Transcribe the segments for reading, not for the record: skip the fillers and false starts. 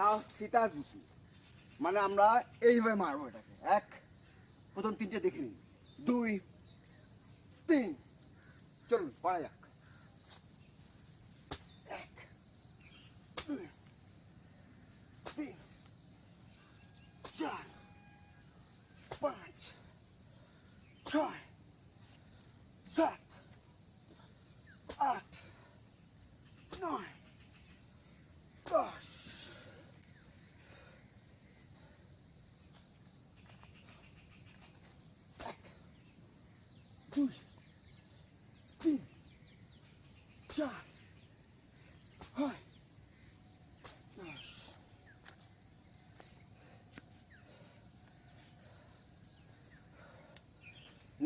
নাও সীতা জুতি, মানে আমরা এইভাবে মারবো এটাকে। এক, প্রথম তিনটে দেখে নিন, 2 3, চলুন পড়া যাক। 1 2 3 4 5 6 7 8 9 10। 2 3 4 5 10।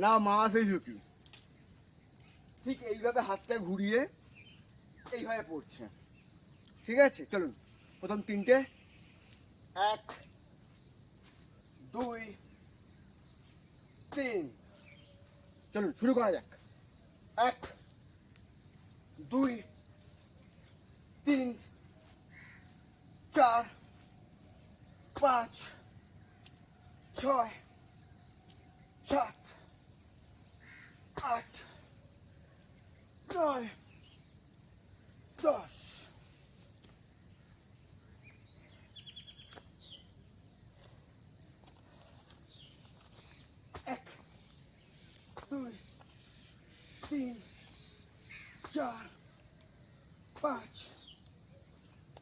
না মাছ এই ঝুঁকি ঠিক এইভাবে হাতটা ঘুরিয়ে এইভাবে পড়ছে। ঠিক আছে, চলুন প্রথম তিনটে, 1 2 3, চলুন শুরু করা যাক। 1 2 3 4 5 6 7 8 9 10। 1 2 3 4 5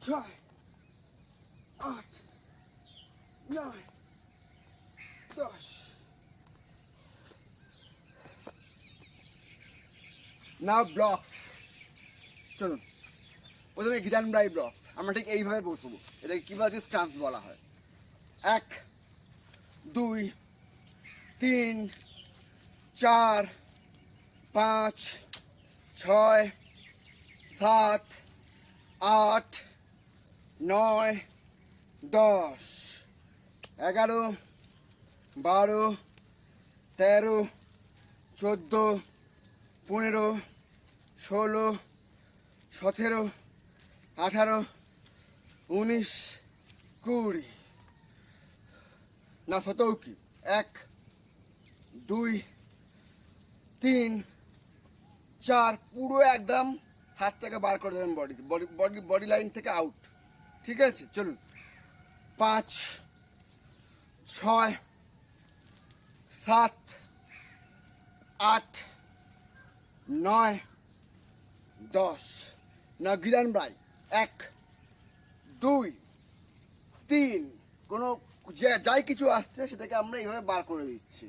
6 8 9 10। না ব্লক, চলুন প্রথমে গিটান ব্রাই ব্লক আমরা ঠিক এইভাবে বসবো। এটাকে কিভাবে স্টান্স বলা হয়। 1 2 3 4 5 6 7 8 9 10 11 12 13 14 15 16 17 18 19 20। না সতেও কি, 1 2 3 4, পুরো একদম হাত থেকে বার করে দেবেন, বডি লাইন থেকে আউট। ঠিক আছে, চলুন 5 6 7 8 9 10। না গিরান ব্রাই, 1 2 3, কোনো যাই কিছু আসছে সেটাকে আমরা এইভাবে বার করে দিচ্ছি।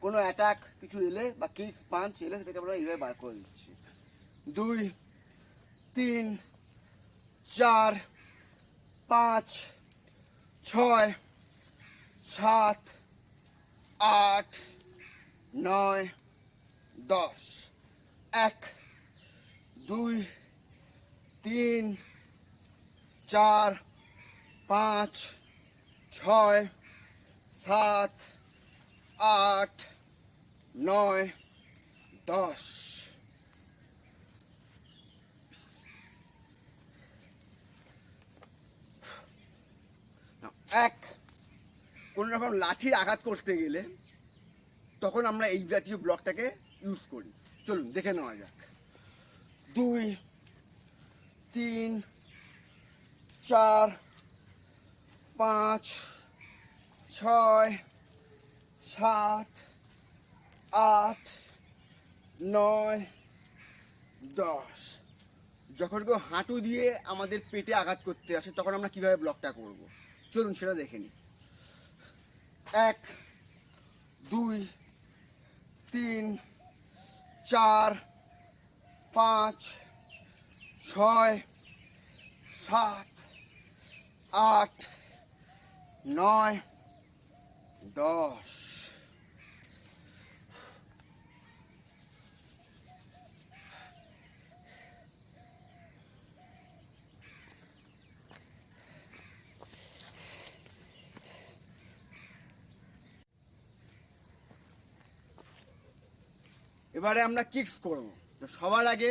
কোনো অ্যাটাক কিছু এলে বা কিক্স পাঞ্চ এলে সেটাকে আমরা এইভাবে বার করে দিচ্ছি। 2 3 4 5 6 7 8 9 10। 1 2 3 4 5 6 7 8 9 10। এক, কোনো রকম লাঠির আঘাত করতে গেলে তখন আমরা এই জাতীয় ব্লকটাকে ইউজ করি। চলুন দেখে নেওয়া যাক। 2 3 4 5 6 7 8 9 10। যখন কেউ হাঁটু দিয়ে আমাদের পেটে আঘাত করতে আসে তখন আমরা কিভাবে ব্লকটা করব, চলুন সেটা দেখে নিই। 1 2 3 4 5 6 7 8 9 10। এবারে আমরা কিক্স করব। তো সবার আগে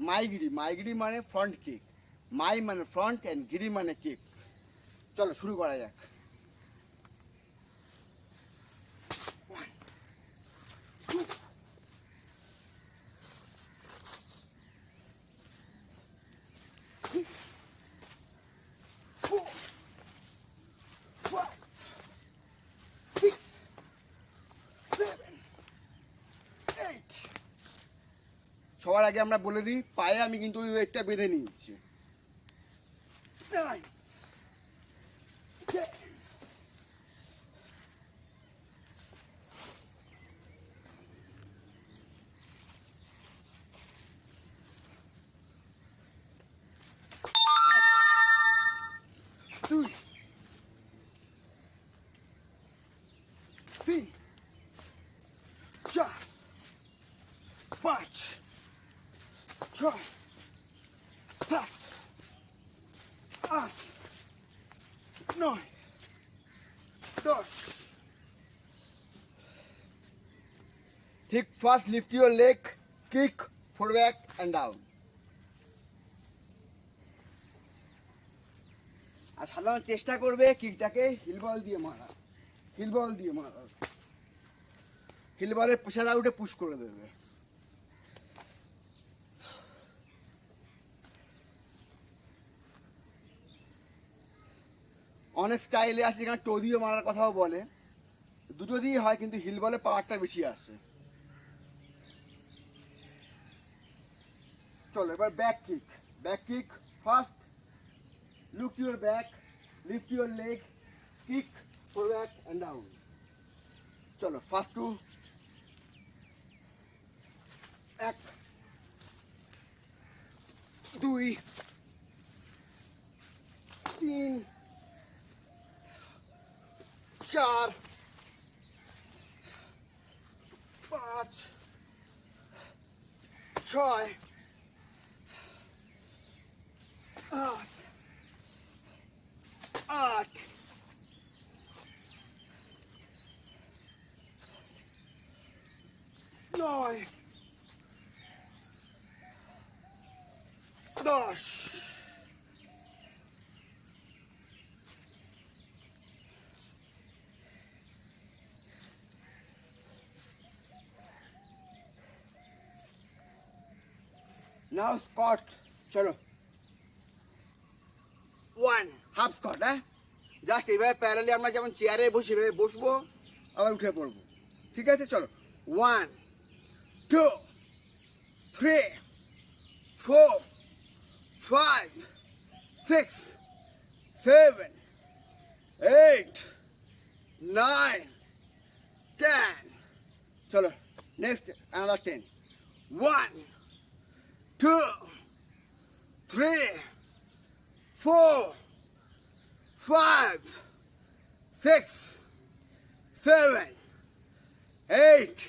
মাইগিরি মানে ফ্রন্ট কিক, মাই মানে ফ্রন্ট অ্যান্ড গিরি মানে কিক। চলো শুরু করা যাক। সবার আগে আমরা বলে দিই, পায়ে আমি কিন্তু ওই ওয়েটটা বেঁধে নিয়েছি। 9, 10, 2, 3, 4, 5, 6, 7, 8, 9, 10. Take first, lift your leg, kick, forward and down. আর সাধারণত চেষ্টা করবে কিকটাকে হিল বল দিয়ে মারা, হিল বল দিয়ে মারা, হিল বলের প্রেশার আউটে পুশ করে দেবে। অনেক স্টাইলে আছে এখানে টো দিয়ে মারার কথাও বলে, দুটো দিয়ে হয় কিন্তু হিল বলে পাওয়ারটা বেশি আসে। চলো এবার back kick, back kick first, look your back, lift your leg, kick forward and down. চলো ফার্স্ট টু, 1, 2, 3, 4, 5, 6, 8, 9, 10. Now squat. চলো 1 হাফ স্কট, হ্যাঁ জাস্ট এইভাবে প্যারালি আমরা যেমন চেয়ারে বসে বসবো আবার উঠে পড়বো, ঠিক আছে? চলো 1, 2, 3, 4, 5, 6, 7, 8, 9, 10. চলো next another 10. 1, 2, 3, 4, 5, 6, 7, 8,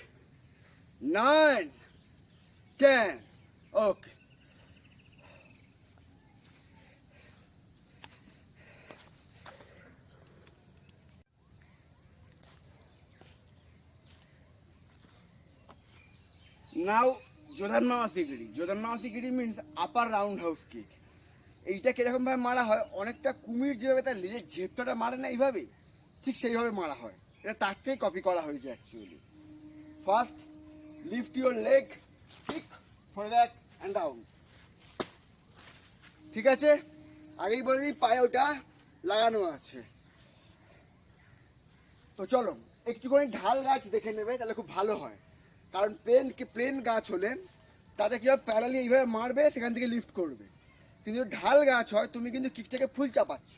9, 10. Okay. Now জোদান্নাওয়াসিগিরি, জোদান্নাওয়াসিগিরি means আপার রাউন্ড হাউস কিক। এইটা কীরকমভাবে মারা হয়, অনেকটা কুমির যেভাবে তার লেজের ঝেপটাটা মারে না এইভাবে, ঠিক সেইভাবে মারা হয়। এটা তার থেকেই কপি করা হয়েছে actually. First lift your leg, kick forward and down, ঠিক আছে? আগেই বলে দিই পায়ে ওটা লাগানো আছে। তো চলো একটুখানি ঢাল গাছ দেখে নেবে, তাহলে খুব ভালো হয়। কারণ প্লেন গাছ হলে তাতে কী হবে, প্যারালি এইভাবে মারবে, সেখান থেকে লিফট করবে। কিন্তু ঢাল গাছ হয় তুমি কিন্তু কিকটাকে ফুল চাপাচ্ছ,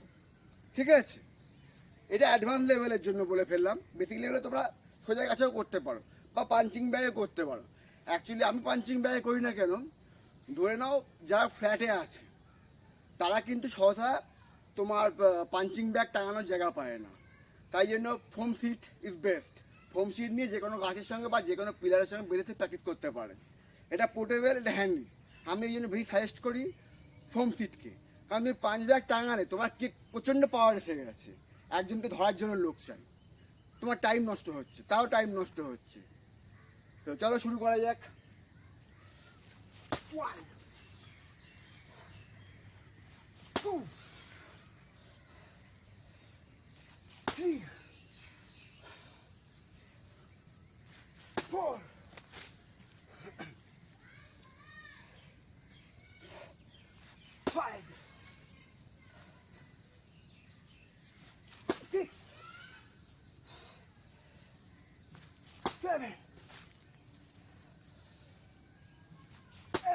ঠিক আছে? এটা অ্যাডভান্স লেভেলের জন্য বলে ফেললাম। বেসিক লেভেলে তোমরা সোজা গাছেও করতে পারো বা পাঞ্চিং ব্যাগে করতে পারো। অ্যাকচুয়ালি আমি পাঞ্চিং ব্যাগে করি না কেন, ধরে নাও যারা ফ্ল্যাটে আছে তারা কিন্তু সহসা তোমার পাঞ্চিং ব্যাগ টাঙানোর জায়গা পায় না, তাই জন্য foam seat is best. Foam seat নিয়ে যে কোনো গাছের সঙ্গে বা যে কোনো পিলারের সঙ্গে বেঁধে প্র্যাকটিস করতে পারেন। এটা পোর্টেবল, এটা হ্যান্ডি। আমি এই জন্য বেশি সাজেস্ট করি ফোম সিটকে। কারণ তুমি পাঞ্চ ব্যাগ টাঙালে তোমার কিক প্রচণ্ড পাওয়ার এসে গেছে, একজনকে ধরার জন্য লোক চাই, তোমার টাইম নষ্ট হচ্ছে, তাও টাইম নষ্ট হচ্ছে। তো চলো শুরু করা যাক। 1, 2,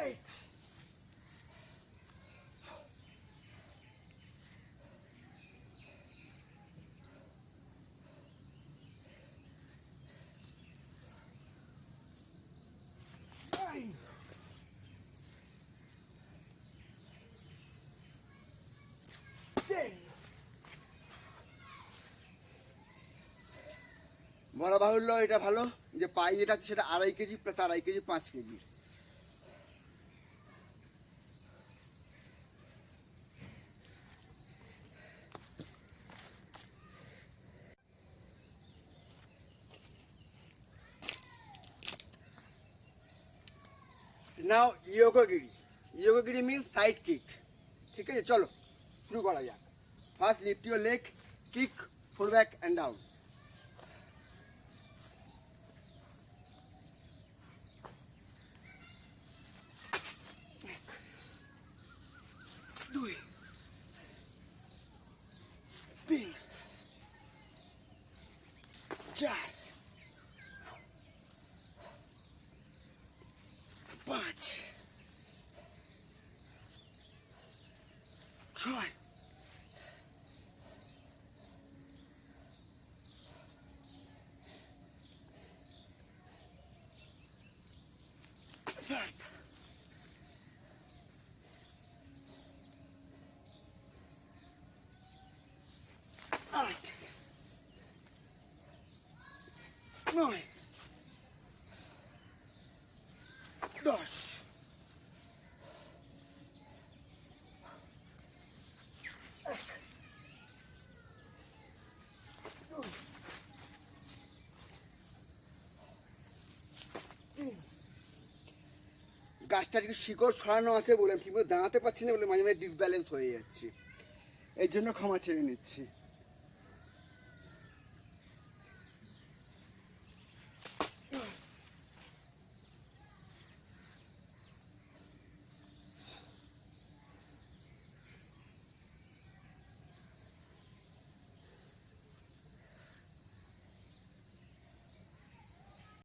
8 9 10 বলা বাহুল্য এটা ভালো যে পাই যেটা আছে সেটা 2.5 কেজি প্লাস 2.5 কেজি 5 কেজি। নাও ইয়োগিরি মিন্স সাইড কিক। ঠিক আছে, চলো শুরু করা যাক। First lift your leg, kick, four back and down. দুই, তিন, চার, পাঁচ, ছয়, সাত, আট, নয়, 10, 2, 3। গাছটার একটু শিকড় ছড়ানো আছে বলে আমি ঠিকমতো দাঁড়াতে পারছি না বলে মাঝে মাঝে ডিসব্যালেন্স হয়ে যাচ্ছে, এর জন্য ক্ষমা চেয়ে নিচ্ছি।